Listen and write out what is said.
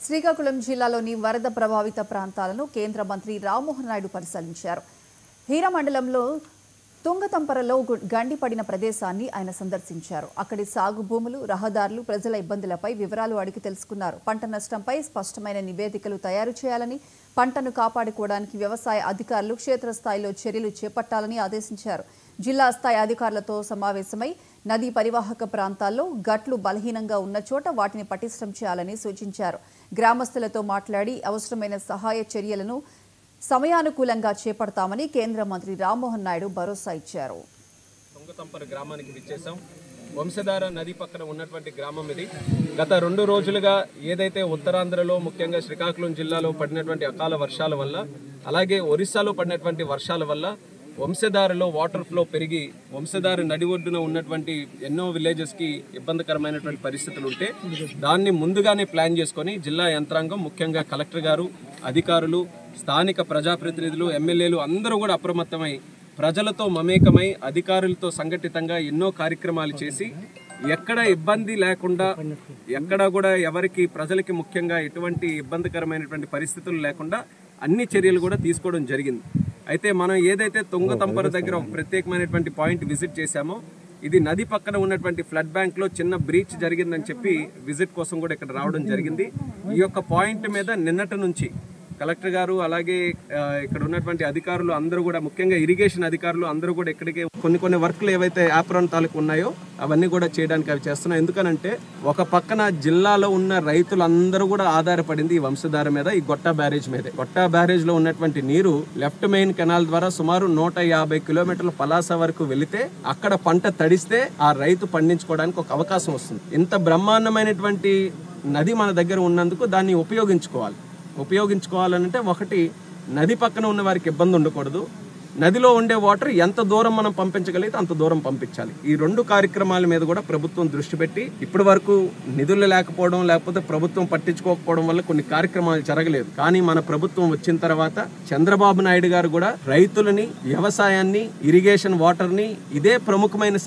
శ్రీకాకుళం జిల్లాలోని వరద ప్రభావిత ప్రాంతాలను కేంద్ర మంత్రి రామ్మోహన్ నాయుడు పరిశీలించారు. హీరా మండలంలో తుంగతంపరలో గండిపడిన ప్రదేశాన్ని ఆయన సందర్శించారు. అక్కడి సాగు భూములు, రహదారులు, ప్రజల ఇబ్బందులపై వివరాలు అడిగి తెలుసుకున్నారు. పంట నష్టంపై స్పష్టమైన నివేదికలు తయారు చేయాలని, పంటను కాపాడుకోవడానికి వ్యవసాయ అధికారులు క్షేత్రస్థాయిలో చర్యలు చేపట్టాలని ఆదేశించారు. జిల్లా స్థాయి అధికారులతో సమావేశమై నదీ పరివాహక ప్రాంతాల్లో గట్లు బలహీనంగా ఉన్న చోట వాటిని పటిష్టం చేయాలని సూచించారు. గ్రామస్తులతో మాట్లాడి అవసరమైన సహాయ చర్యలను సమయానుకూలంగా చేపడతామని కేంద్ర మంత్రి రామ్మోహన్ నాయుడు భరోసా ఇచ్చారు. తుంగతంపర గ్రామానికి విచ్చేశాం. వంశధార నది పక్కన ఉన్నటువంటి గ్రామం ఇది. గత 2 రోజులుగా ఏదైతే ఉత్తరాంధ్రలో ముఖ్యంగా శ్రీకాకుళం జిల్లాలో పడినటువంటి అకాల వర్షాల వల్ల, అలాగే ఒరిస్సాలో పడినటువంటి వర్షాల వల్ల వంశధారలో వాటర్ ఫ్లో పెరిగి వంశధార నడి ఒడ్డున ఉన్నటువంటి ఎన్నో విలేజెస్కి ఇబ్బందికరమైనటువంటి పరిస్థితులు ఉంటే దాన్ని ముందుగానే ప్లాన్ చేసుకొని జిల్లా యంత్రాంగం, ముఖ్యంగా కలెక్టర్ గారు, అధికారులు, స్థానిక ప్రజాప్రతినిధులు, ఎమ్మెల్యేలు అందరూ కూడా అప్రమత్తమై ప్రజలతో మమేకమై అధికారులతో సంఘటితంగా ఎన్నో కార్యక్రమాలు చేసి ఎక్కడ ఇబ్బంది లేకుండా, ఎక్కడ కూడా ఎవరికి ప్రజలకి ముఖ్యంగా ఎటువంటి ఇబ్బందికరమైనటువంటి పరిస్థితులు లేకుండా అన్ని చర్యలు కూడా తీసుకోవడం జరిగింది. అయితే మనం ఏదైతే తుంగతంపర దగ్గర ఒక ప్రత్యేకమైనటువంటి పాయింట్ విజిట్ చేశామో, ఇది నది పక్కన ఉన్నటువంటి ఫ్లడ్ బ్యాంక్లో చిన్న బ్రీచ్ జరిగిందని చెప్పి విజిట్ కోసం కూడా ఇక్కడ రావడం జరిగింది. ఈ యొక్క పాయింట్ మీద నిన్నటి నుంచి కలెక్టర్ గారు, అలాగే ఇక్కడ ఉన్నటువంటి అధికారులు అందరూ కూడా, ముఖ్యంగా ఇరిగేషన్ అధికారులు అందరూ కూడా ఇక్కడికి కొన్ని వర్క్లు ఏవైతే యాప్రాన్ తాలూకు ఉన్నాయో అవన్నీ కూడా చేయడానికి అవి చేస్తున్నాం. ఎందుకనంటే ఒక పక్కన జిల్లాలో ఉన్న రైతులందరూ కూడా ఆధారపడింది ఈ వంశధార మీద, ఈ గొట్టా బ్యారేజ్ మీదే. గొట్టా బ్యారేజ్ లో ఉన్నటువంటి నీరు లెఫ్ట్ మెయిన్ కెనాల్ ద్వారా సుమారు 150 కిలోమీటర్ల పలాస వరకు వెళితే అక్కడ పంట తడిస్తే ఆ రైతు పండించుకోవడానికి ఒక అవకాశం వస్తుంది. ఇంత బ్రహ్మాండమైనటువంటి నది మన దగ్గర ఉన్నందుకు దాన్ని ఉపయోగించుకోవాలంటే ఒకటి, నది పక్కన ఉన్న వారికి ఇబ్బంది ఉండకూడదు. నదిలో ఉండే వాటర్ ఎంత దూరం మనం పంపించగలిగితే అంత దూరం పంపించాలి. ఈ 2 కార్యక్రమాల మీద కూడా ప్రభుత్వం దృష్టి పెట్టి, ఇప్పటి వరకు నిధులు లేకపోవడం, లేకపోతే ప్రభుత్వం పట్టించుకోకపోవడం వల్ల కొన్ని కార్యక్రమాలు జరగలేదు. కానీ మన ప్రభుత్వం వచ్చిన తర్వాత చంద్రబాబు నాయుడు గారు కూడా రైతులని, వ్యవసాయాన్ని, ఇరిగేషన్ వాటర్ని ఇదే ప్రముఖమైన